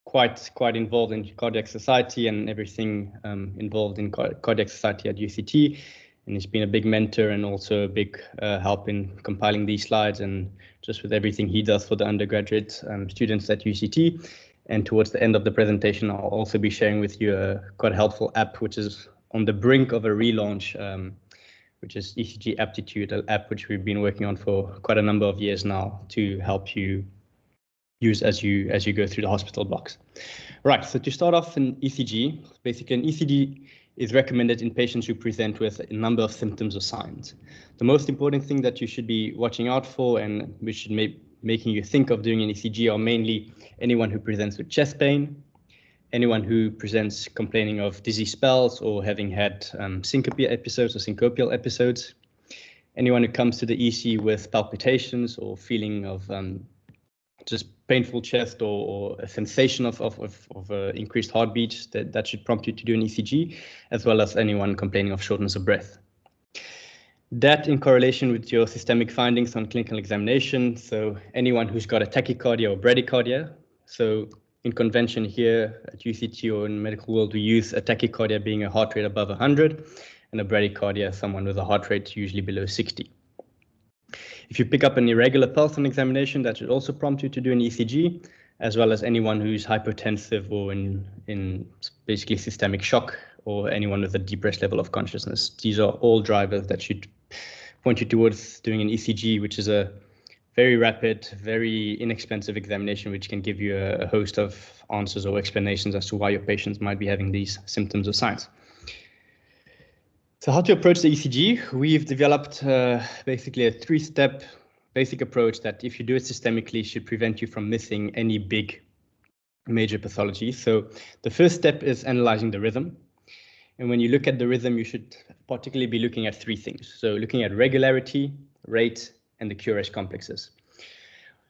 quite involved in Cardiac Society and everything involved in Cardiac Society at UCT. And he's been a big mentor and also a big help in compiling these slides and just with everything he does for the undergraduate students at UCT. And towards the end of the presentation, I'll also be sharing with you a quite helpful app, which is on the brink of a relaunch, which is ECG Aptitude, an app which we've been working on for quite a number of years now to help you use as you go through the hospital blocks. Right, so to start off, an ECG, basically an ECG is recommended in patients who present with a number of symptoms or signs. The most important thing that you should be watching out for and which should making you think of doing an ECG are mainly anyone who presents with chest pain, anyone who presents complaining of dizzy spells or having had syncope episodes or syncopial episodes, anyone who comes to the EC with palpitations or feeling of just painful chest or a sensation of increased heartbeat, that should prompt you to do an ECG, as well as anyone complaining of shortness of breath. That in correlation with your systemic findings on clinical examination, so anyone who's got a tachycardia or bradycardia. So in convention here at UCT or in medical world, we use a tachycardia being a heart rate above 100 and a bradycardia, someone with a heart rate usually below 60. If you pick up an irregular pulse on examination, that should also prompt you to do an ECG, as well as anyone who's hypotensive or in basically systemic shock, or anyone with a depressed level of consciousness. These are all drivers that should point you towards doing an ECG, which is a very rapid, very inexpensive examination, which can give you a host of answers or explanations as to why your patients might be having these symptoms or signs. So how to approach the ECG? We've developed basically a 3-step basic approach that if you do it systemically should prevent you from missing any big major pathology. So the first step is analyzing the rhythm. And when you look at the rhythm, you should particularly be looking at 3 things. So looking at regularity, rate, and the QRS complexes.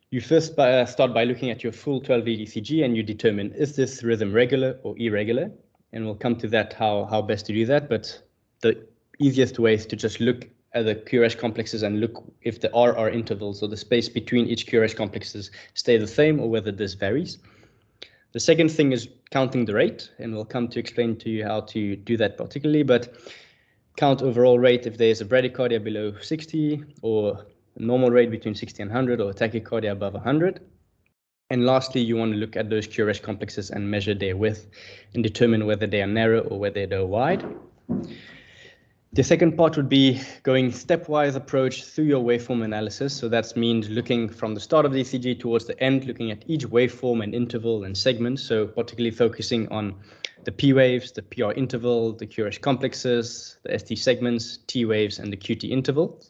You first start by looking at your full 12-lead ECG and you determine, is this rhythm regular or irregular? And we'll come to that, how best to do that. But the easiest way is to just look at the QRS complexes and look if the RR intervals or the space between each QRS complexes stay the same or whether this varies. The second thing is counting the rate, and we'll come to explain to you how to do that particularly, but count overall rate if there's a bradycardia below 60 or a normal rate between 60 and 100 or a tachycardia above 100. And lastly, you want to look at those QRS complexes and measure their width and determine whether they are narrow or whether they're wide. The second part would be going stepwise approach through your waveform analysis. So that means looking from the start of the ECG towards the end, looking at each waveform and interval and segment. So particularly focusing on the P waves, the PR interval, the QRS complexes, the ST segments, T waves, and the QT intervals.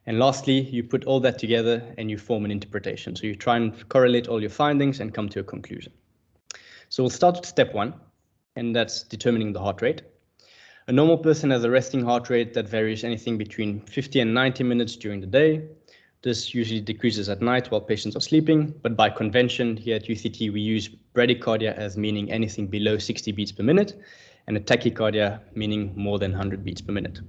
And lastly, you put all that together and you form an interpretation. So you try and correlate all your findings and come to a conclusion. So we'll start with step 1, and that's determining the heart rate. A normal person has a resting heart rate that varies anything between 50 and 90 minutes during the day. This usually decreases at night while patients are sleeping, but by convention here at UCT, we use bradycardia as meaning anything below 60 beats per minute, and a tachycardia meaning more than 100 beats per minute.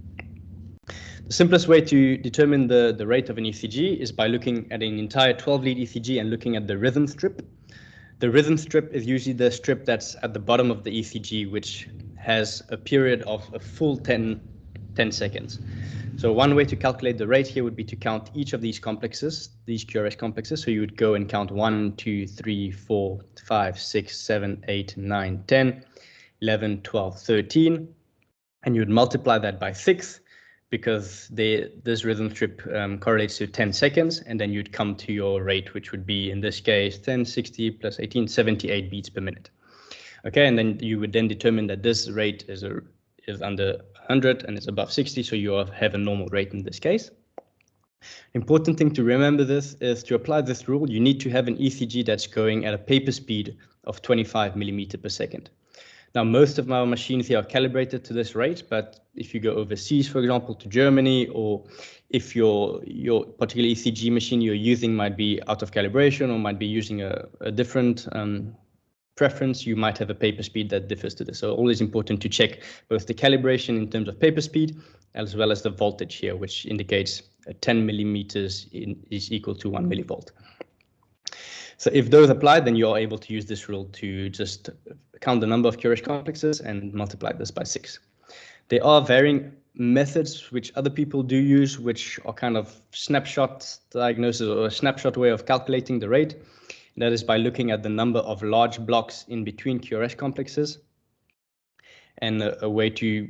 The simplest way to determine the rate of an ECG is by looking at an entire 12-lead ECG and looking at the rhythm strip. The rhythm strip is usually the strip that's at the bottom of the ECG, which has a period of a full 10 seconds. So one way to calculate the rate here would be to count each of these complexes, these QRS complexes. So you would go and count 1, 2, 3, 4, 5, 6, 7, 8, 9, 10, 11, 12, 13, and you would multiply that by 6 because this rhythm strip correlates to 10 seconds, and then you'd come to your rate, which would be in this case 10, 60 plus 18, 78 beats per minute. Okay, and then you would then determine that this rate is under 100 and it's above 60, so you have a normal rate in this case. Important thing to remember this is to apply this rule, you need to have an ECG that's going at a paper speed of 25 millimeter per second. Now, most of our machines here are calibrated to this rate, but if you go overseas, for example, to Germany, or if your particular ECG machine you're using might be out of calibration or might be using a different preference, you might have a paper speed that differs to this. So always important to check both the calibration in terms of paper speed, as well as the voltage here, which indicates 10 millimeters is equal to 1 millivolt. So if those apply, then you are able to use this rule to just count the number of QRS complexes and multiply this by 6. There are varying methods which other people do use, which are kind of snapshot diagnosis or a snapshot way of calculating the rate. That is by looking at the number of large blocks in between QRS complexes. And a way to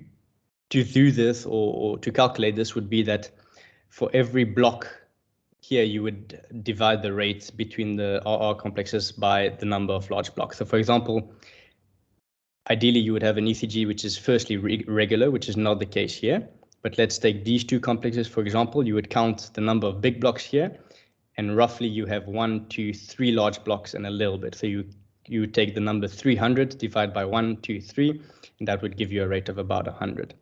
do this or to calculate this would be that for every block here, you would divide the rate between the RR complexes by the number of large blocks. So for example, ideally you would have an ECG which is firstly regular, which is not the case here. But let's take these two complexes, for example. You would count the number of big blocks here, and roughly you have 1, 2, 3 large blocks and a little bit. So you would take the number 300, divide by 1, 2, 3, and that would give you a rate of about 100.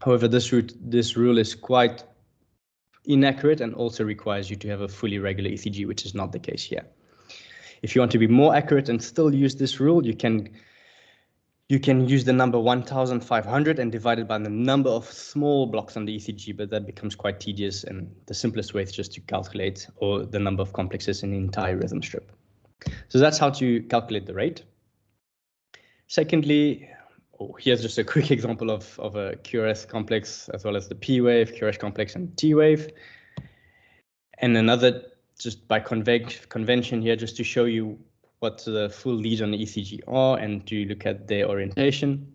However, this rule is quite inaccurate and also requires you to have a fully regular ECG, which is not the case here. If you want to be more accurate and still use this rule, you can use the number 1500 and divide it by the number of small blocks on the ECG, but that becomes quite tedious, and the simplest way is just to calculate or the number of complexes in the entire rhythm strip. So that's how to calculate the rate. Secondly, here's just a quick example of a QRS complex, as well as the P wave, QRS complex, and T wave. And another, just by convention here, just to show you what the full leads on the ECG are and to look at their orientation.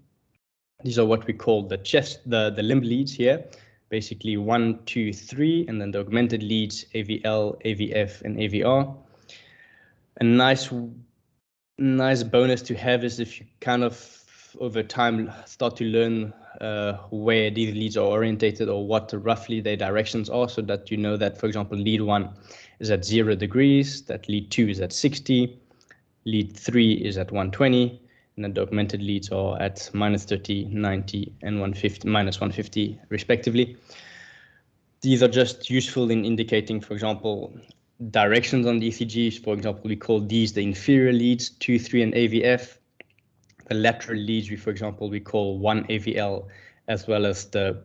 These are what we call the limb leads here, basically 1, 2, 3, and then the augmented leads, AVL, AVF, and AVR. A nice bonus to have is if you kind of over time start to learn where these leads are orientated or what roughly their directions are, so that you know that, for example, lead 1 is at 0 degrees, that lead 2 is at 60, lead 3 is at 120, and then the augmented leads are at -30, 90, and -150 respectively. These are just useful in indicating, for example, directions on the ECGs. For example, we call these the inferior leads, 2, 3, and AVF. The lateral leads, for example, we call 1 AVL, as well as the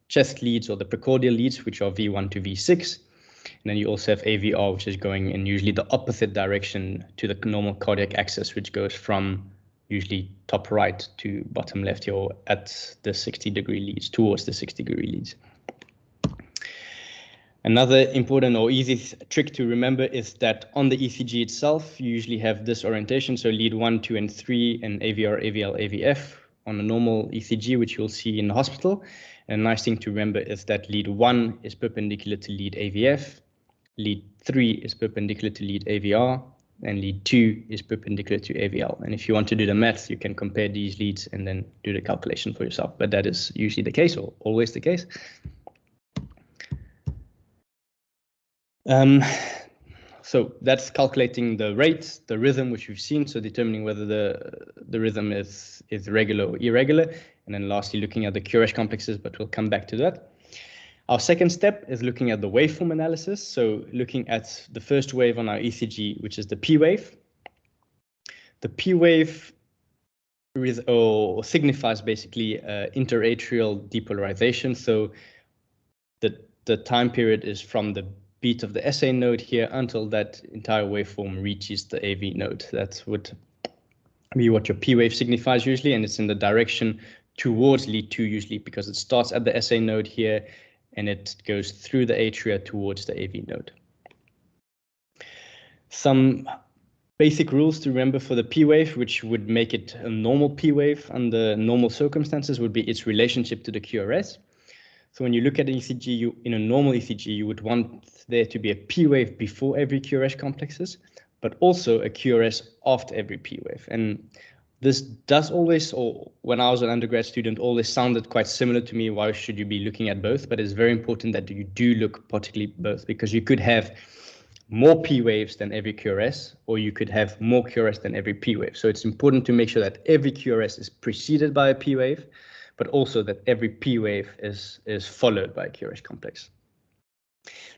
chest leads or the precordial leads, which are V1 to V6. And then you also have AVR, which is going in usually the opposite direction to the normal cardiac axis, which goes from usually top right to bottom left here at the 60-degree leads, towards the 60-degree leads. Another important or easy trick to remember is that on the ECG itself, you usually have this orientation. So lead 1, 2, and 3, and AVR, AVL, AVF on a normal ECG, which you'll see in the hospital. And a nice thing to remember is that lead 1 is perpendicular to lead AVF, lead 3 is perpendicular to lead AVR, and lead 2 is perpendicular to AVL. And if you want to do the maths, you can compare these leads and then do the calculation for yourself. But that is usually the case, or always the case. So that's calculating the rate, the rhythm, which we've seen, so determining whether the rhythm is regular or irregular, and then lastly looking at the QRS complexes, but we'll come back to that. Our second step is looking at the waveform analysis, so looking at the first wave on our ECG, which is the P wave. The P wave signifies basically interatrial depolarization, so the time period is from the beat of the SA node here until that entire waveform reaches the AV node. That would be what your P wave signifies usually, and it's in the direction towards lead 2 usually, because it starts at the SA node here and it goes through the atria towards the AV node. Some basic rules to remember for the P wave, which would make it a normal P wave under normal circumstances, would be its relationship to the QRS. So when you look at an ECG, in a normal ECG, you would want there to be a P wave before every QRS complexes, but also a QRS after every P wave. And this does always, or when I was an undergrad student, always sounded quite similar to me. Why should you be looking at both? But it's very important that you do look particularly both, because you could have more P waves than every QRS, or you could have more QRS than every P wave. So it's important to make sure that every QRS is preceded by a P wave, but also that every P wave is followed by a QRS complex.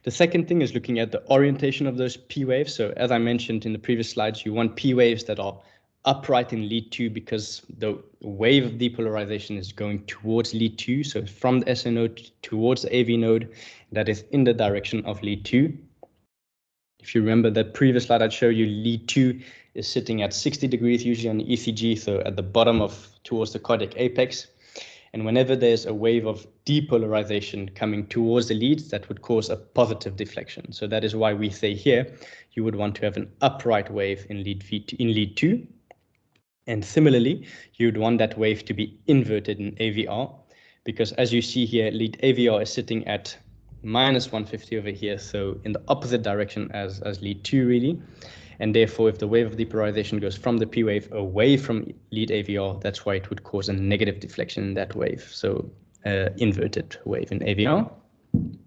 The second thing is looking at the orientation of those P waves. So as I mentioned in the previous slides, you want P waves that are upright in lead 2 because the wave of depolarization is going towards lead 2. So from the SA node towards the AV node, that is in the direction of lead 2. If you remember that previous slide I showed you, lead 2 is sitting at 60 degrees usually on the ECG, so at the bottom towards the cardiac apex. And whenever there's a wave of depolarization coming towards the leads, that would cause a positive deflection. So that is why we say here, you would want to have an upright wave in lead 2. And similarly, you'd want that wave to be inverted in AVR, because as you see here, lead AVR is sitting at -150 over here, so in the opposite direction as lead 2 really. And therefore, if the wave of depolarization goes from the P wave away from lead AVR, that's why it would cause a negative deflection in that wave. So inverted wave in AVR. And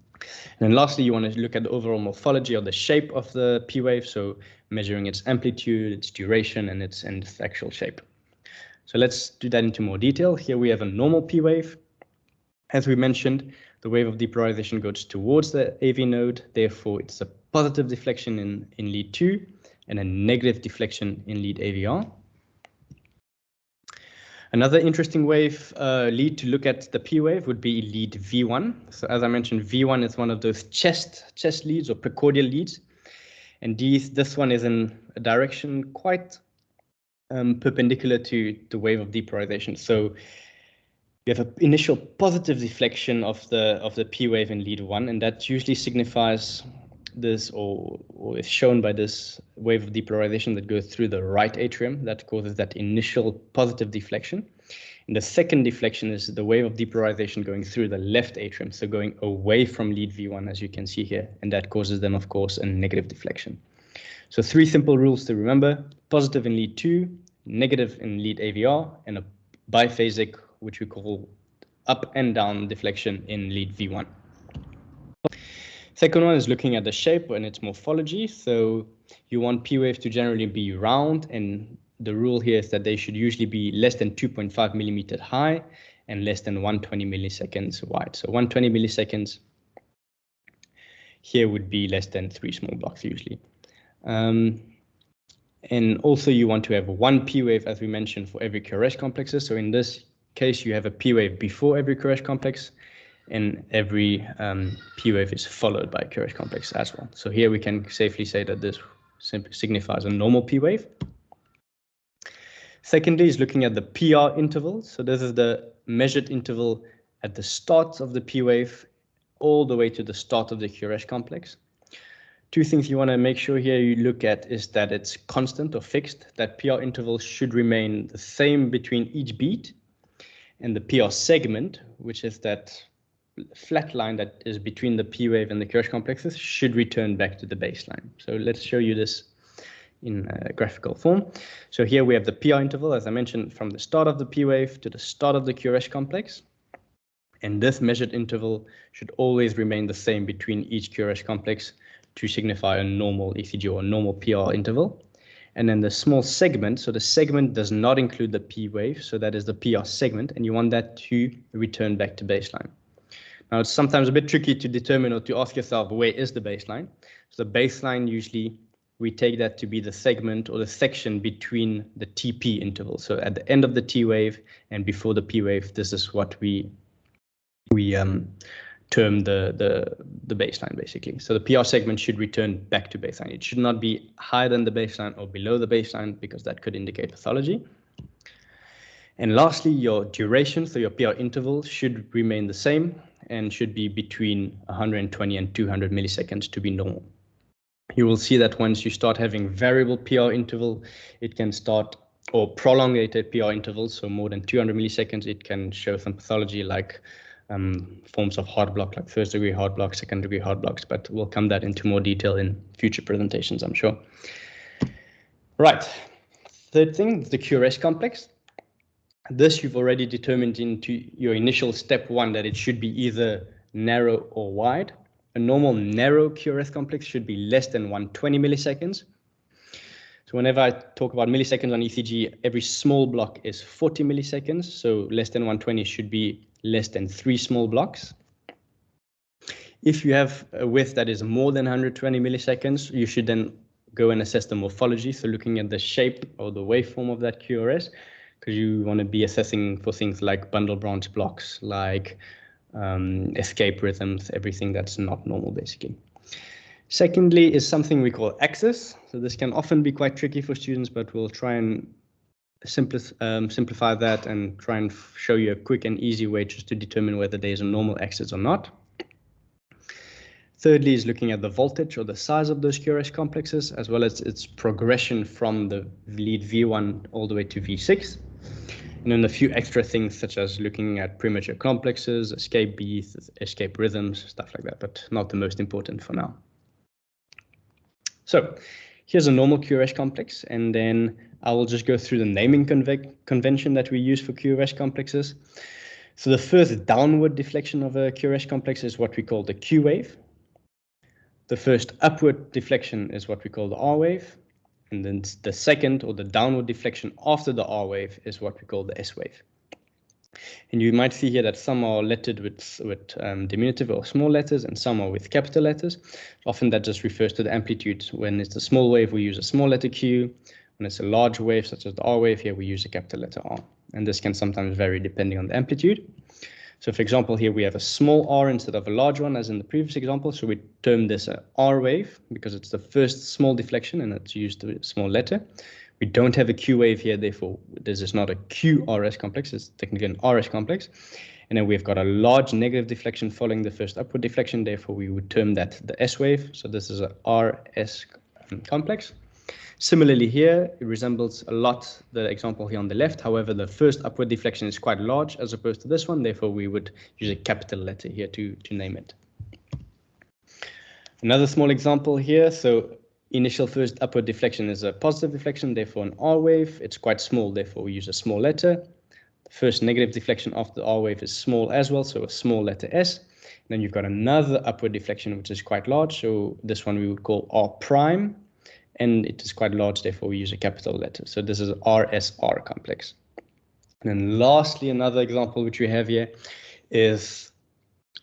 then lastly, you want to look at the overall morphology or the shape of the P wave. So measuring its amplitude, its duration, and its actual shape. So let's do that into more detail. Here we have a normal P wave. As we mentioned, the wave of depolarization goes towards the AV node. Therefore, it's a positive deflection in lead 2. And a negative deflection in lead AVR. Another interesting wave lead to look at the P wave would be lead V1. So as I mentioned, V1 is one of those chest leads or precordial leads. And this one is in a direction quite perpendicular to the wave of depolarization. So you have an initial positive deflection of the P wave in lead 1, and that usually signifies this or is shown by this wave of depolarization that goes through the right atrium that causes that initial positive deflection. And the second deflection is the wave of depolarization going through the left atrium, so going away from lead V1, as you can see here, and that causes then, of course, a negative deflection. So 3 simple rules to remember: positive in lead 2, negative in lead AVR, and a biphasic, which we call up and down deflection in lead V1. Second one is looking at the shape and its morphology. So you want P waves to generally be round, and the rule here is that they should usually be less than 2.5 millimeters high and less than 120 milliseconds wide. So 120 milliseconds here would be less than 3 small blocks usually. And also you want to have 1 P wave, as we mentioned, for every QRS complexes. So in this case, you have a P wave before every QRS complex, and every P wave is followed by a QRS complex as well. So here we can safely say that this simply signifies a normal P wave. Secondly is looking at the PR interval. So this is the measured interval at the start of the P wave all the way to the start of the QRS complex. 2 things you want to make sure here you look at is that it's constant or fixed. That PR interval should remain the same between each beat, and the PR segment, which is that flat line that is between the P wave and the QRS complexes, should return back to the baseline. So let's show you this in a graphical form. So here we have the PR interval, as I mentioned, from the start of the P wave to the start of the QRS complex. And this measured interval should always remain the same between each QRS complex to signify a normal ECG or a normal PR interval. And then the small segment, so the segment does not include the P wave, so that is the PR segment, and you want that to return back to baseline. Now, it's sometimes a bit tricky to determine or to ask yourself, where is the baseline? So the baseline, usually we take that to be the segment or the section between the TP interval. So at the end of the T wave and before the P wave, this is what we term the baseline, basically. So the PR segment should return back to baseline. It should not be higher than the baseline or below the baseline, because that could indicate pathology. And lastly, your duration, so your PR interval, should remain the same and should be between 120 and 200 milliseconds to be normal. You will see that once you start having variable PR interval, it can start, or prolongated PR intervals, so more than 200 milliseconds, it can show some pathology like forms of heart block, like first-degree heart block, second-degree heart blocks, but we'll come that into more detail in future presentations, I'm sure. Right, third thing, the QRS complex. This you've already determined into your initial step 1 that it should be either narrow or wide. A normal narrow QRS complex should be less than 120 milliseconds. So whenever I talk about milliseconds on ECG, every small block is 40 milliseconds. So less than 120 should be less than 3 small blocks. If you have a width that is more than 120 milliseconds, you should then go and assess the morphology. So looking at the shape or the waveform of that QRS, because you want to be assessing for things like bundle branch blocks, like escape rhythms, everything that's not normal, basically. Secondly is something we call access. So this can often be quite tricky for students, but we'll try and simplify that and try and show you a quick and easy way just to determine whether there's a normal access or not. Thirdly is looking at the voltage or the size of those QRS complexes, as well as its progression from the lead V1 all the way to V6. And then a few extra things such as looking at premature complexes, escape beats, escape rhythms, stuff like that, but not the most important for now. So here's a normal QRS complex, and then I will just go through the naming convention that we use for QRS complexes. So the first downward deflection of a QRS complex is what we call the Q wave. The first upward deflection is what we call the R wave. And then the second, or the downward deflection after the R wave, is what we call the S wave. And you might see here that some are lettered with diminutive or small letters, and some are with capital letters. Often that just refers to the amplitude. When it's a small wave, we use a small letter Q. When it's a large wave, such as the R wave, here we use a capital letter R. And this can sometimes vary depending on the amplitude. So for example, here we have a small R instead of a large one, as in the previous example. So we term this a R wave because it's the first small deflection and it's used a small letter. We don't have a Q wave here, therefore this is not a QRS complex, it's technically an RS complex. And then we've got a large negative deflection following the first upward deflection, therefore we would term that the S wave. So this is a RS complex. Similarly here, it resembles a lot the example here on the left. However, the first upward deflection is quite large as opposed to this one. Therefore, we would use a capital letter here to name it. Another small example here. So initial first upward deflection is a positive deflection, therefore an R wave. It's quite small, therefore we use a small letter. The first negative deflection after the R wave is small as well, so a small letter S. And then you've got another upward deflection, which is quite large. So this one we would call R prime. And it is quite large, therefore we use a capital letter. So this is an RSR complex. And then lastly, another example which we have here is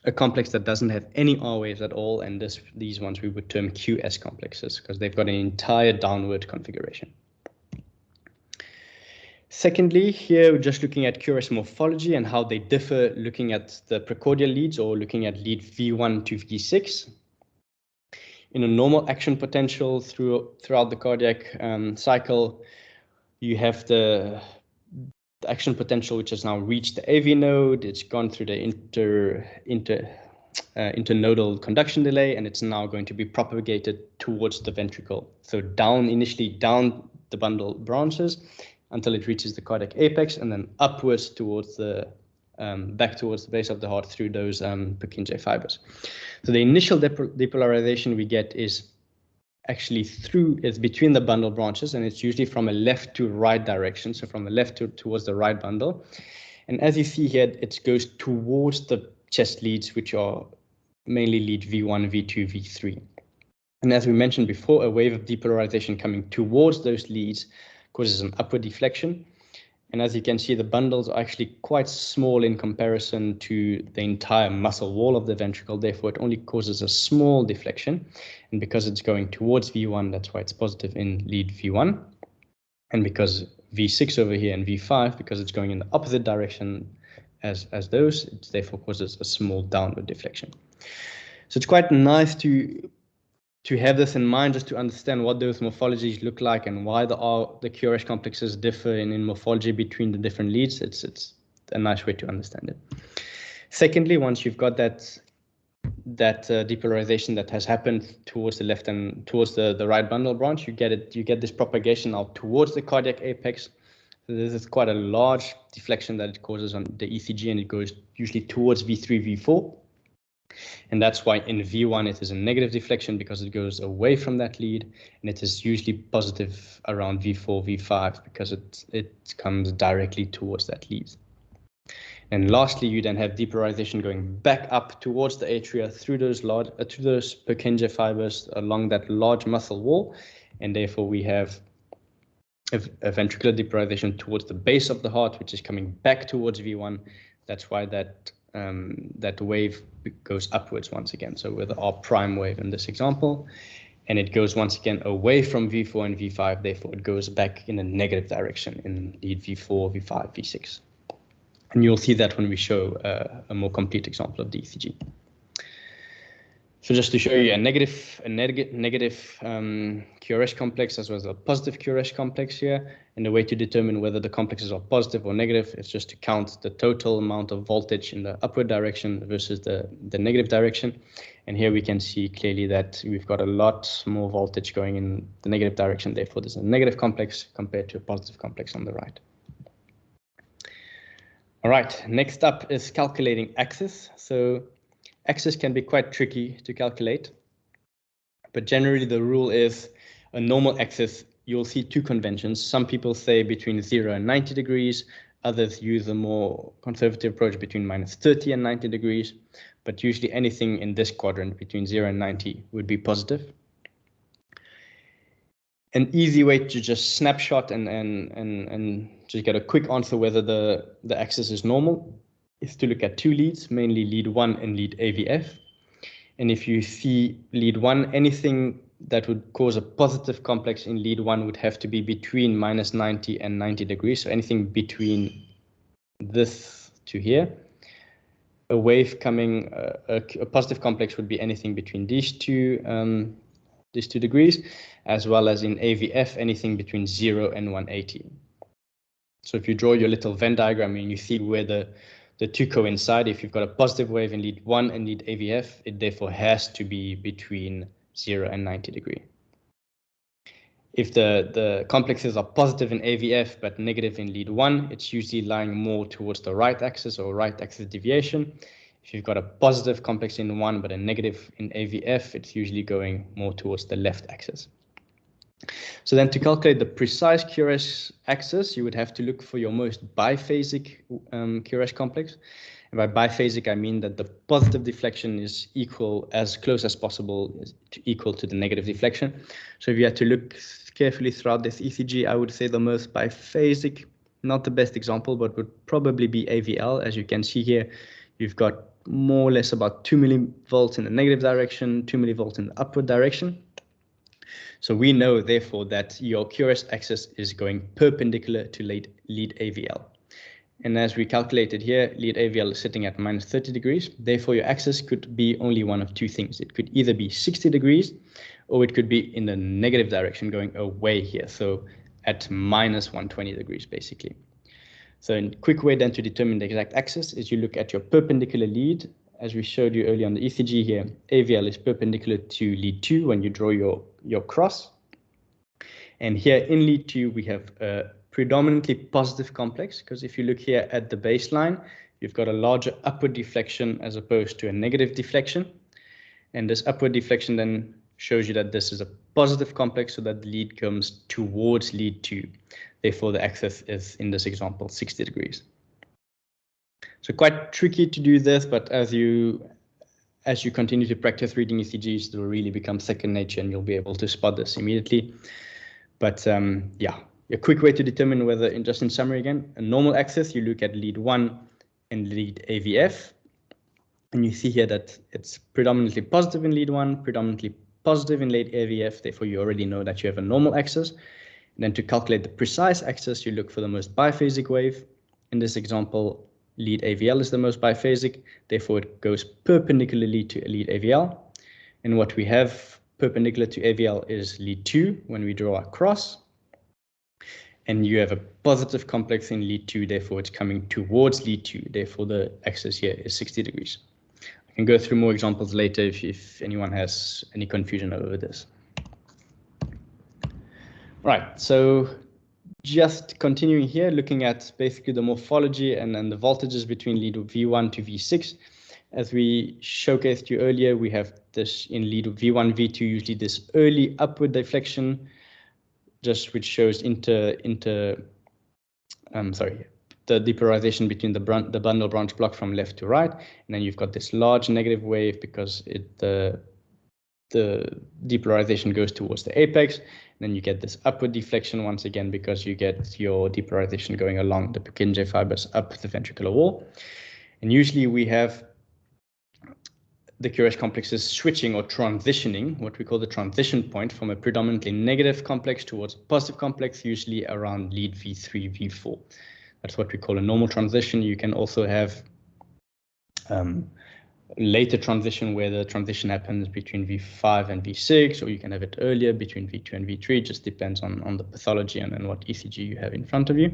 a complex that doesn't have any R waves at all. And these ones we would term QS complexes because they've got an entire downward configuration. Secondly, here we're just looking at QRS morphology and how they differ looking at the precordial leads or looking at lead V1 to V6. In a normal action potential throughout the cardiac cycle, you have the action potential which has now reached the AV node. It's gone through the internodal conduction delay, and it's now going to be propagated towards the ventricle. So initially down the bundle branches until it reaches the cardiac apex, and then upwards towards the back towards the base of the heart through those Purkinje fibers. So the initial depolarization we get is actually it's between the bundle branches, and it's usually from a left to right direction. So from the left towards the right bundle. And as you see here, it goes towards the chest leads, which are mainly lead V1, V2, V3. And as we mentioned before, a wave of depolarization coming towards those leads causes an upward deflection. And as you can see, the bundles are actually quite small in comparison to the entire muscle wall of the ventricle. Therefore, it only causes a small deflection. And because it's going towards V1, that's why it's positive in lead V1. And because V6 over here and V5, because it's going in the opposite direction as those, it therefore causes a small downward deflection. So it's quite nice to have this in mind, just to understand what those morphologies look like and why the QRS complexes differ in morphology between the different leads. It's a nice way to understand it. Secondly, once you've got that depolarization that has happened towards the left and towards the right bundle branch, you get this propagation out towards the cardiac apex. So this is quite a large deflection that it causes on the ECG, and it goes usually towards V3, V4. And that's why in V1 it is a negative deflection because it goes away from that lead, and it is usually positive around V4, V5 because it comes directly towards that lead. And lastly, you then have depolarization going back up towards the atria through those Purkinje fibers along that large muscle wall, and therefore we have a ventricular depolarization towards the base of the heart, which is coming back towards V1. That's why that wave goes upwards once again. So with our prime wave in this example, and it goes once again away from V4 and V5, therefore it goes back in a negative direction in lead V4, V5, V6. And you'll see that when we show a more complete example of the ECG. So just to show you a negative QRS complex as well as a positive QRS complex here. And the way to determine whether the complexes are positive or negative is just to count the total amount of voltage in the upward direction versus the negative direction. And here we can see clearly that we've got a lot more voltage going in the negative direction. Therefore, there's a negative complex compared to a positive complex on the right. All right, next up is calculating axis. So axis can be quite tricky to calculate, but generally the rule is a normal axis. You'll see two conventions. Some people say between 0 and 90 degrees. Others use a more conservative approach between -30 and 90 degrees. But usually anything in this quadrant between 0 and 90 would be positive. An easy way to just snapshot and just get a quick answer whether the axis is normal is to look at two leads, mainly lead 1 and lead AVF. And if you see lead 1, anything that would cause a positive complex in lead 1 would have to be between -90 and 90 degrees. So anything between this to here. A wave coming, a positive complex would be anything between these two degrees, as well as in AVF, anything between 0 and 180. So if you draw your little Venn diagram and you see where the two coincide, if you've got a positive wave in lead 1 and lead AVF, it therefore has to be between 0 and 90 degree. If the complexes are positive in AVF but negative in lead 1, it's usually lying more towards the right axis or right axis deviation. If you've got a positive complex in 1 but a negative in AVF, it's usually going more towards the left axis. So then to calculate the precise QRS axis, you would have to look for your most biphasic QRS complex. And by biphasic, I mean that the positive deflection is equal, as close as possible, equal to the negative deflection. So if you had to look carefully throughout this ECG, I would say the most biphasic, not the best example, but would probably be AVL. As you can see here, you've got more or less about 2 millivolts in the negative direction, 2 millivolts in the upward direction. So we know, therefore, that your QRS axis is going perpendicular to lead AVL. And as we calculated here, lead AVL is sitting at -30 degrees. Therefore, your axis could be only one of two things. It could either be 60 degrees or it could be in the negative direction going away here. So at -120 degrees, basically. So a quick way then to determine the exact axis is you look at your perpendicular lead. As we showed you earlier on the ECG here, AVL is perpendicular to lead 2 when you draw your cross. And here in lead 2, we have a predominantly positive complex, because if you look here at the baseline, you've got a larger upward deflection as opposed to a negative deflection. And this upward deflection then shows you that this is a positive complex, so that the lead comes towards lead 2. Therefore, the axis is, in this example, 60 degrees. So quite tricky to do this, but as you continue to practice reading ECGs, it will really become second nature and you'll be able to spot this immediately. But yeah, a quick way to determine whether, just in summary again, a normal axis, you look at lead 1 and lead AVF. And you see here that it's predominantly positive in lead 1, predominantly positive in lead AVF. Therefore, you already know that you have a normal axis. And then to calculate the precise axis, you look for the most biphasic wave. In this example, lead AVL is the most biphasic. Therefore, it goes perpendicularly to lead AVL. And what we have perpendicular to AVL is lead 2 when we draw our cross. And you have a positive complex in lead 2, therefore it's coming towards lead 2. Therefore, the axis here is 60 degrees. I can go through more examples later if anyone has any confusion over this. Right, so just continuing here, looking at basically the morphology and then the voltages between lead V1 to V6. As we showcased you earlier, we have this in lead V1, V2, usually this early upward deflection, just which shows the depolarization between the bundle branch block from left to right, and then you've got this large negative wave because the depolarization goes towards the apex, and then you get this upward deflection once again because you get your depolarization going along the Purkinje fibers up the ventricular wall. And usually we have the QRS complexes switching or transitioning, what we call the transition point, from a predominantly negative complex towards a positive complex, usually around lead V3, V4. That's what we call a normal transition. You can also have later transition where the transition happens between V5 and V6, or you can have it earlier between V2 and V3. Just depends on the pathology and what ECG you have in front of you.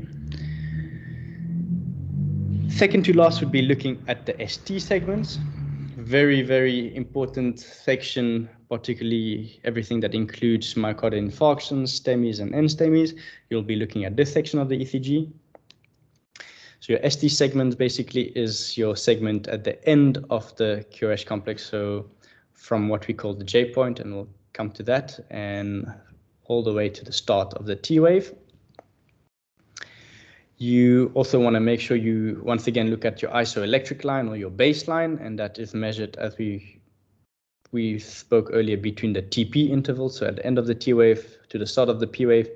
Second to last would be looking at the ST segments. Very, very important section, particularly everything that includes myocardial infarctions, STEMIs and NSTEMIs. You'll be looking at this section of the ECG. So your ST segment basically is your segment at the end of the QRS complex. So from what we call the J point, and we'll come to that, and all the way to the start of the T wave. You also want to make sure you once again look at your isoelectric line or your baseline, and that is measured as we spoke earlier between the TP intervals. So at the end of the T wave to the start of the P wave,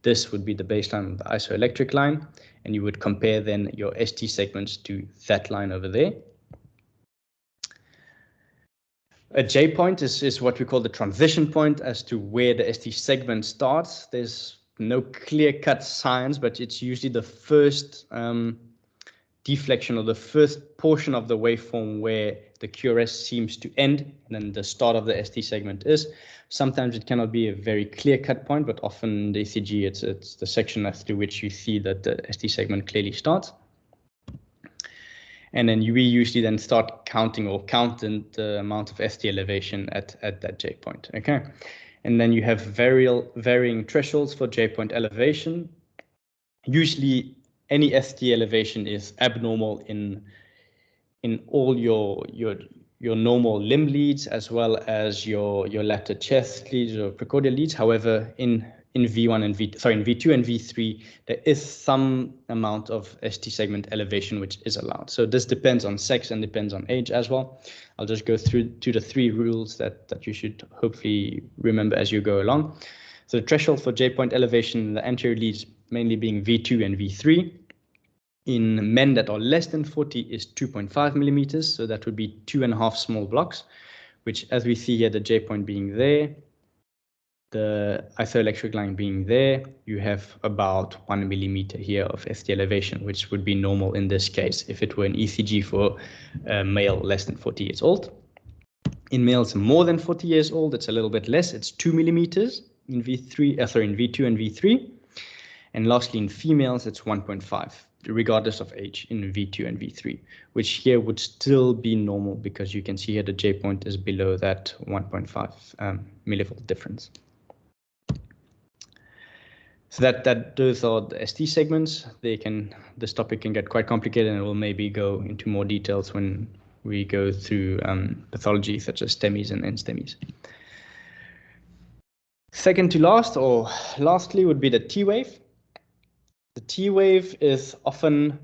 this would be the baseline of the isoelectric line, and you would compare then your ST segments to that line over there. A J point is what we call the transition point as to where the ST segment starts. There's no clear-cut science, but it's usually the first deflection or the first portion of the waveform where the QRS seems to end, and then the start of the ST segment is. Sometimes it cannot be a very clear-cut point, but often in the ECG it's the section as to which you see that the ST segment clearly starts. And then we usually then start counting or count the amount of ST elevation at that J point. Okay. And then you have varying thresholds for J point elevation. Usually any ST elevation is abnormal in all your normal limb leads, as well as your lateral chest leads or precordial leads. However, in V1 and in V2 and V3, there is some amount of ST segment elevation which is allowed. So this depends on sex and depends on age as well. I'll just go through to the 3 rules that you should hopefully remember as you go along. So the threshold for J point elevation in the anterior leads mainly being V2 and V3. In men that are less than 40 is 2.5 millimeters. So that would be 2.5 small blocks, which as we see here, the J point being there, the isoelectric line being there, you have about 1 millimeter here of ST elevation, which would be normal in this case if it were an ECG for a male less than 40 years old. In males more than 40 years old, it's a little bit less. It's 2 millimeters in V2 and V3. And lastly, in females, it's 1.5, regardless of age in V2 and V3, which here would still be normal because you can see here the J point is below that 1.5 millivolt difference. So those are the ST segments. This topic can get quite complicated, and we'll maybe go into more details when we go through pathology such as STEMIs and NSTEMIs. Second to last, or lastly, would be the T wave. The T wave is often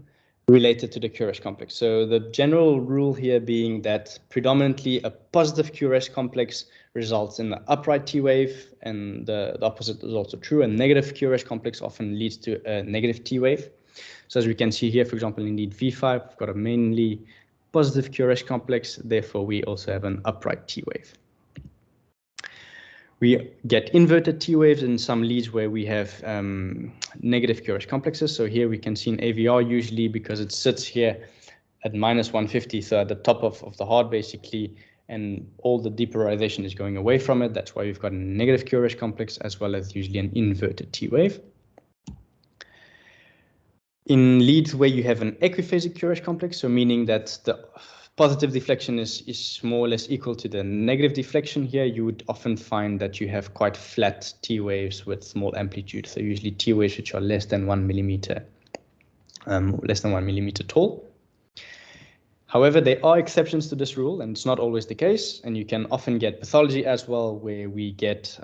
related to the QRS complex. So the general rule here being that predominantly a positive QRS complex results in the upright T wave, and the opposite is also true. A negative QRS complex often leads to a negative T wave. So as we can see here, for example, in lead V5, we've got a mainly positive QRS complex. Therefore, we also have an upright T wave. We get inverted T waves in some leads where we have negative QRS complexes. So here we can see an AVR usually because it sits here at -150, so at the top of the heart basically, and all the depolarization is going away from it. That's why we've got a negative QRS complex as well as usually an inverted T wave. In leads where you have an equiphasic QRS complex, so meaning that the positive deflection is more or less equal to the negative deflection here, you would often find that you have quite flat T waves with small amplitude. So usually T waves which are less than 1 millimeter tall. However, there are exceptions to this rule, and it's not always the case. And you can often get pathology as well where we get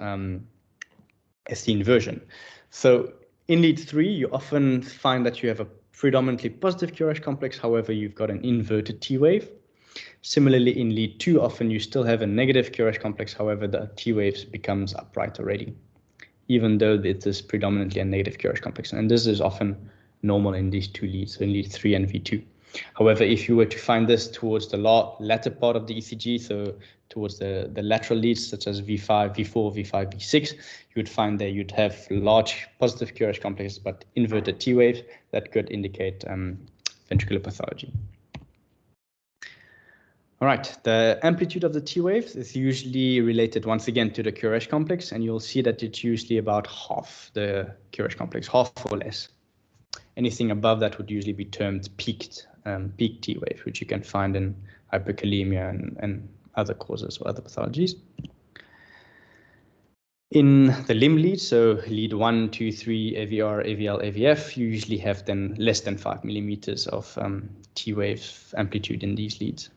ST inversion. So in lead 3, you often find that you have a predominantly positive QRS complex. However, you've got an inverted T wave. Similarly, in lead 2, often you still have a negative QRS complex. However, the T waves becomes upright already, even though it is predominantly a negative QRS complex. And this is often normal in these 2 leads, so in lead 3 and V2. However, if you were to find this towards the latter part of the ECG, so towards the lateral leads such as V5, V4, V5, V6, you would find that you'd have large positive QRS complexes but inverted T waves that could indicate ventricular pathology. All right, the amplitude of the T waves is usually related once again to the Curesh complex, and you'll see that it's usually about half the Curesh complex, half or less. Anything above that would usually be termed peak T wave, which you can find in hyperkalemia and other causes or other pathologies. In the limb lead, so lead 1, 2, 3, AVR, AVL, AVF, you usually have then less than 5 millimeters of T wave amplitude in these leads,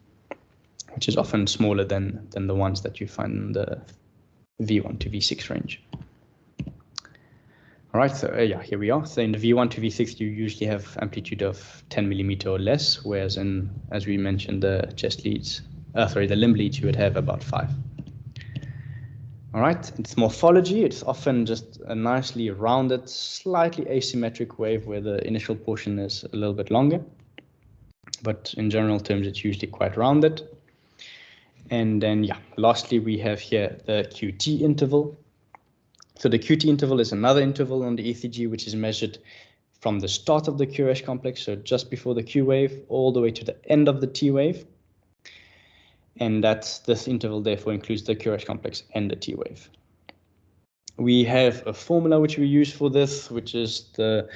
which is often smaller than the ones that you find in the V1 to V6 range. All right, so yeah, here we are. So in the V1 to V6, you usually have amplitude of 10 millimeter or less, whereas in, as we mentioned, the chest leads, the limb leads, you would have about 5. All right, its morphology, it's often just a nicely rounded, slightly asymmetric wave where the initial portion is a little bit longer. But in general terms, it's usually quite rounded. And then, yeah, lastly, we have here the QT interval. So the QT interval is another interval on the ECG, which is measured from the start of the Curesh complex, so just before the Q wave, all the way to the end of the T wave. And this interval therefore includes the Curesh complex and the T wave. We have a formula which we use for this, which is the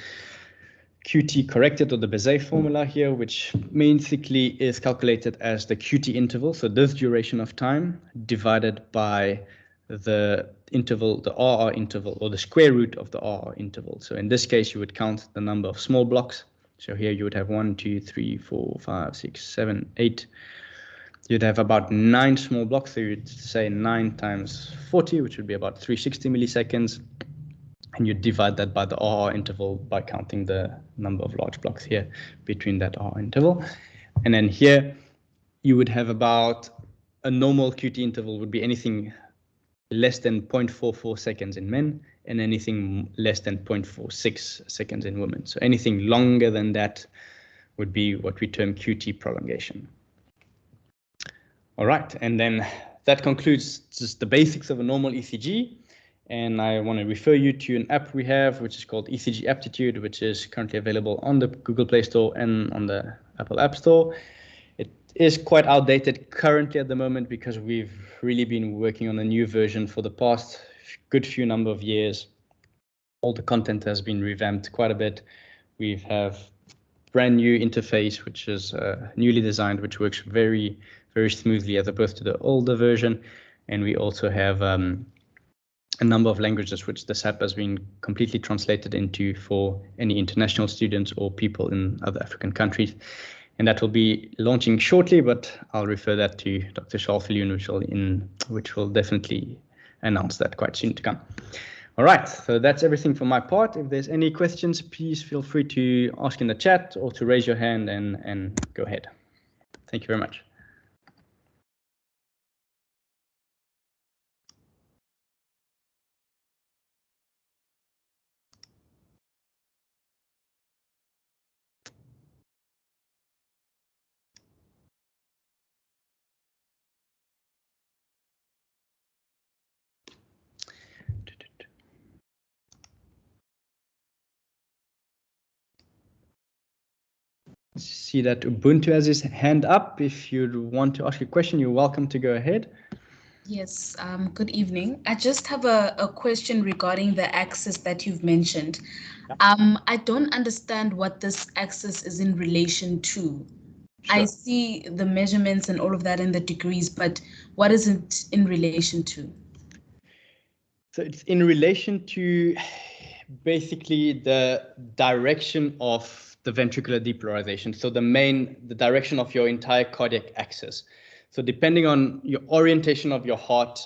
QT corrected, or the Bézet formula here, which basically is calculated as the QT interval, so this duration of time, divided by the interval, the RR interval, or the square root of the RR interval. So in this case, you would count the number of small blocks. So here you would have 1, 2, 3, 4, 5, 6, 7, 8. You'd have about 9 small blocks. So you'd say 9 times 40, which would be about 360 milliseconds. And you divide that by the RR interval by counting the number of large blocks here between that RR interval. And then here you would have about a normal QT interval would be anything less than 0.44 seconds in men and anything less than 0.46 seconds in women. So anything longer than that would be what we term QT prolongation. All right, and then that concludes just the basics of a normal ECG. And I want to refer you to an app we have, which is called ECG Aptitude, which is currently available on the Google Play Store and on the Apple App Store. It is quite outdated currently at the moment because we've really been working on a new version for the past good few number of years. All the content has been revamped quite a bit. We have brand new interface, which is newly designed, which works very, very smoothly as opposed to the older version. And we also have a number of languages which this app has been completely translated into for any international students or people in other African countries. And that will be launching shortly, but I'll refer that to Dr. Shalfiliun, which will definitely announce that quite soon to come. All right, so that's everything from my part. If there's any questions, please feel free to ask in the chat or to raise your hand and go ahead. Thank you very much. See that Ubuntu has his hand up. If you want to ask a question, you're welcome to go ahead. Yes, good evening. I just have a question regarding the axis that you've mentioned. Yeah. I don't understand what this axis is in relation to. Sure. I see the measurements and all of that in the degrees, but what is it in relation to? So it's in relation to basically the direction of the ventricular depolarization. So the direction of your entire cardiac axis. So depending on your orientation of your heart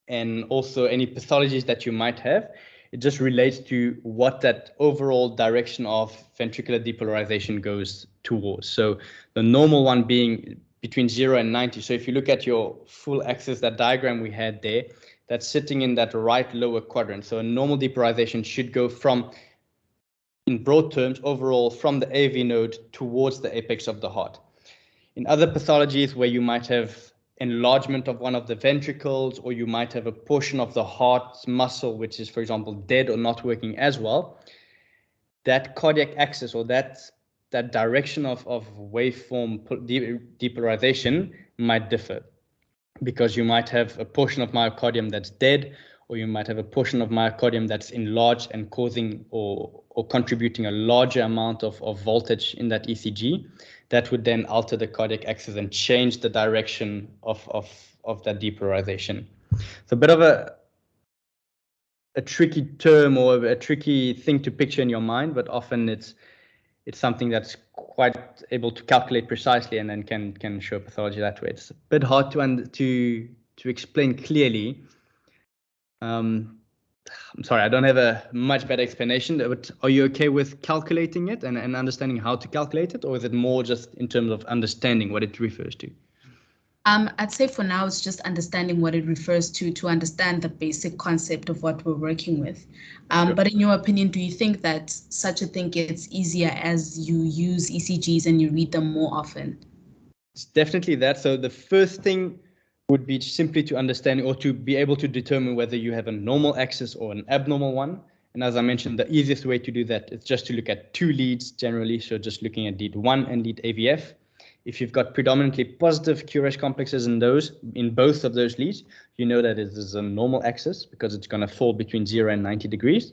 and also any pathologies that you might have, it just relates to what that overall direction of ventricular depolarization goes towards. So the normal one being between 0 and 90. So if you look at your full axis, that diagram we had there, that's sitting in that right lower quadrant. So a normal depolarization should go from, in broad terms, overall from the AV node towards the apex of the heart. In other pathologies where you might have enlargement of one of the ventricles, or you might have a portion of the heart muscle, which is, for example, dead or not working as well, that cardiac axis or that that direction of waveform depolarization might differ, because you might have a portion of myocardium that's dead, or you might have a portion of myocardium that's enlarged and causing or contributing a larger amount of voltage in that ECG. That would then alter the cardiac axis and change the direction of that depolarization. So a bit of a tricky term or a tricky thing to picture in your mind, but often it's something that's quite able to calculate precisely and then can show pathology that way. It's a bit hard to explain clearly. I'm sorry, I don't have a much better explanation, but are you okay with calculating it and understanding how to calculate it, or is it more just in terms of understanding what it refers to? I'd say for now, it's just understanding what it refers to understand the basic concept of what we're working with. Sure. But in your opinion, do you think that such a thing gets easier as you use ECGs and you read them more often? It's definitely that. So the first thing would be simply to understand or to be able to determine whether you have a normal axis or an abnormal one. And as I mentioned, the easiest way to do that is just to look at two leads generally. So just looking at lead 1 and lead AVF. If you've got predominantly positive QRS complexes in both of those leads, you know that it is a normal axis because it's going to fall between 0 and 90 degrees.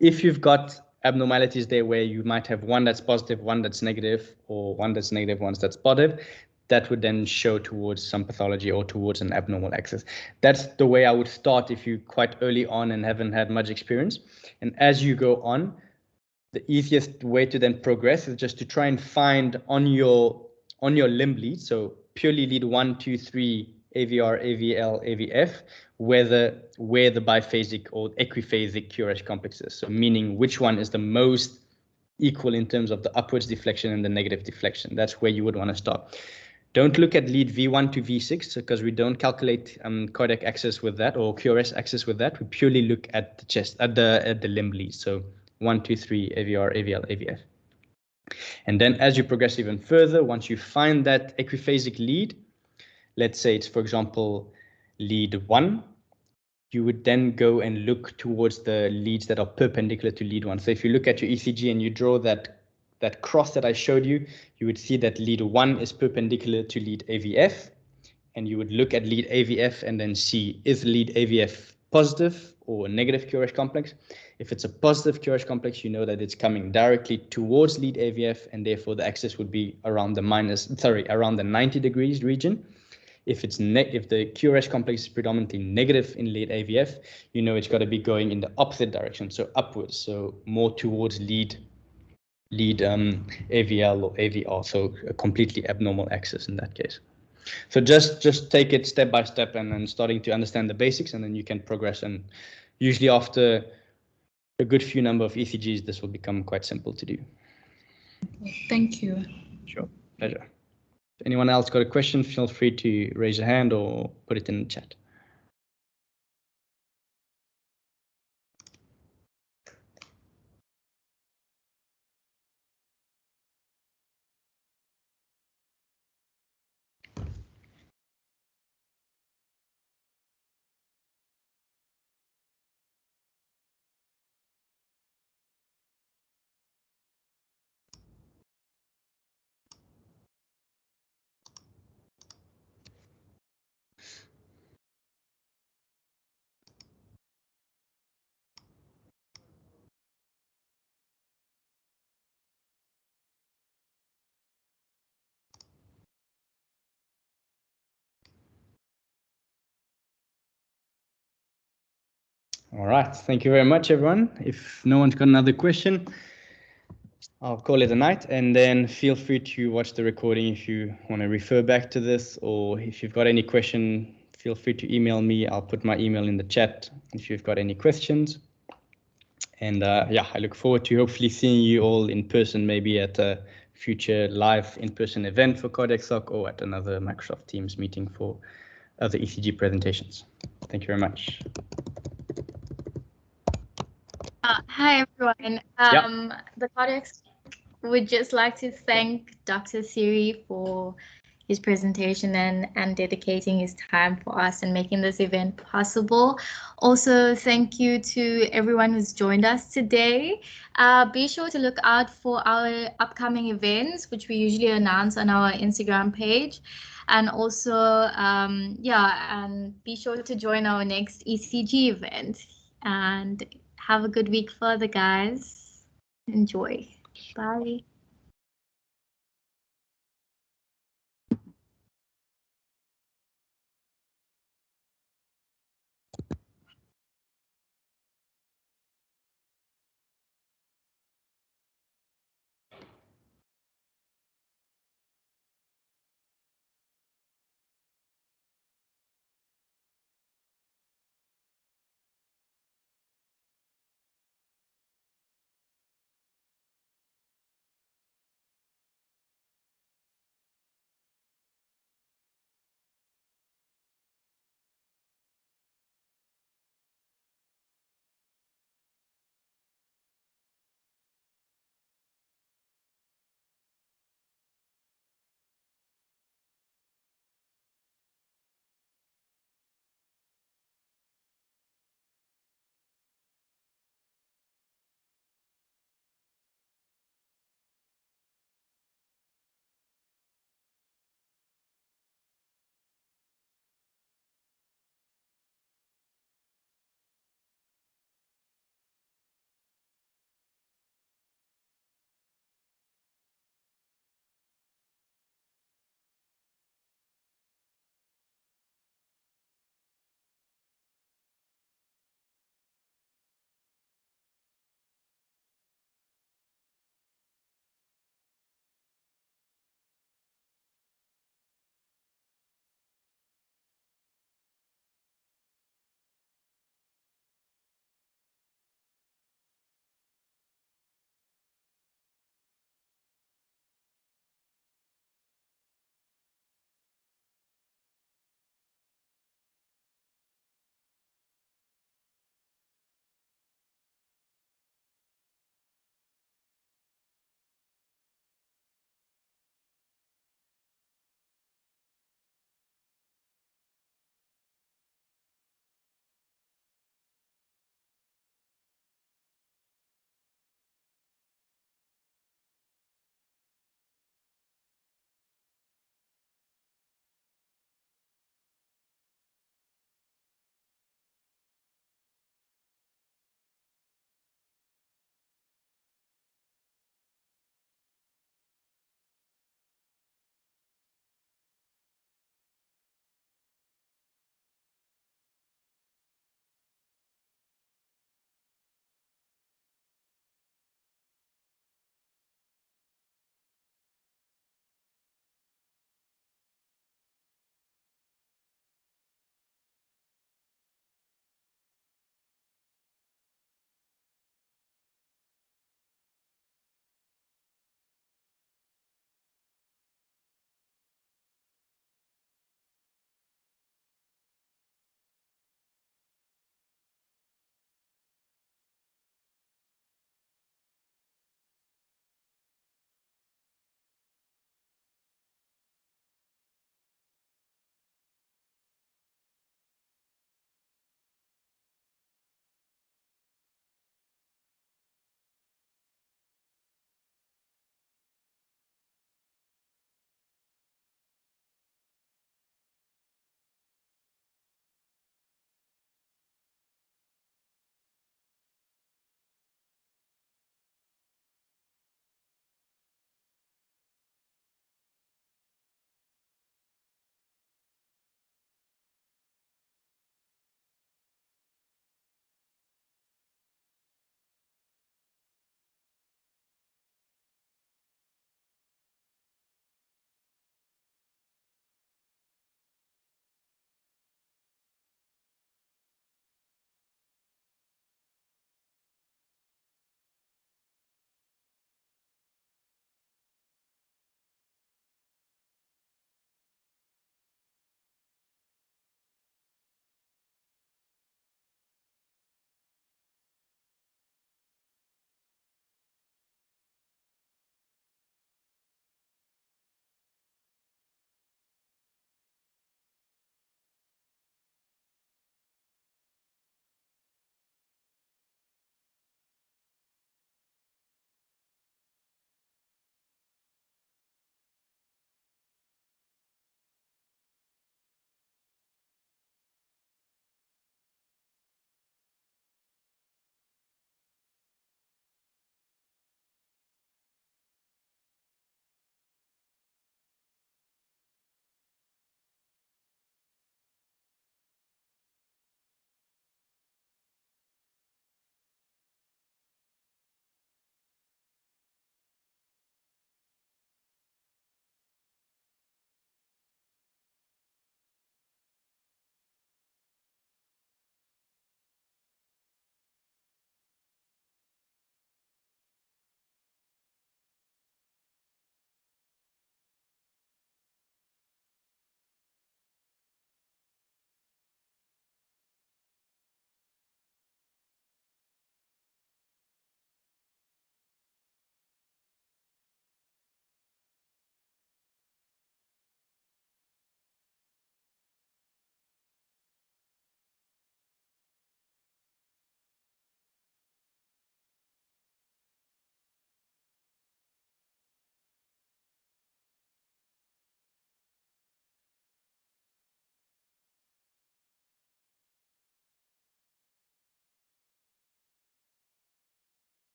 If you've got abnormalities there where you might have one that's positive, one that's negative, or one that's negative, one that's positive, that would then show towards some pathology or towards an abnormal axis. That's the way I would start if you're quite early on and haven't had much experience. And as you go on, the easiest way to then progress is just to try and find on your limb lead, so purely lead 1, 2, 3, AVR, AVL, AVF, where the biphasic or equiphasic QRS complex is. So meaning which one is the most equal in terms of the upwards deflection and the negative deflection. That's where you would want to start. Don't look at lead V1 to V6 because we don't calculate cardiac axis with that or QRS axis with that. We purely look at the chest, at the limb lead. So 1, 2, 3, AVR, AVL, AVF. And then as you progress even further, once you find that equiphasic lead, let's say it's, for example, lead 1, you would then go and look towards the leads that are perpendicular to lead 1. So if you look at your ECG and you draw that cross that I showed you, you would see that lead 1 is perpendicular to lead AVF. And you would look at lead AVF and then see, is lead AVF positive or negative QRS complex? If it's a positive QRS complex, you know that it's coming directly towards lead AVF, and therefore the axis would be around the 90 degrees region. If the QRS complex is predominantly negative in lead AVF, you know it's got to be going in the opposite direction, so upwards, so more towards lead AVL or AVR, so a completely abnormal axis in that case. So just take it step by step and then starting to understand the basics, and then you can progress. And usually after a good few number of ECGs, this will become quite simple to do. Thank you. Sure, pleasure. If anyone else got a question, feel free to raise a hand or put it in the chat. All right, thank you very much, everyone. If no one's got another question, I'll call it a night, and then feel free to watch the recording if you want to refer back to this, or if you've got any question, feel free to email me. I'll put my email in the chat if you've got any questions. And yeah, I look forward to hopefully seeing you all in person, maybe at a future live in-person event for Cardiac Soc or at another Microsoft Teams meeting for other ECG presentations. Thank you very much. Hi, everyone. The Cardiac would just like to thank Dr. Siri for his presentation and dedicating his time for us and making this event possible. Also, thank you to everyone who's joined us today. Be sure to look out for our upcoming events, which we usually announce on our Instagram page. And also, and be sure to join our next ECG event. And have a good week further, guys. Enjoy. Bye.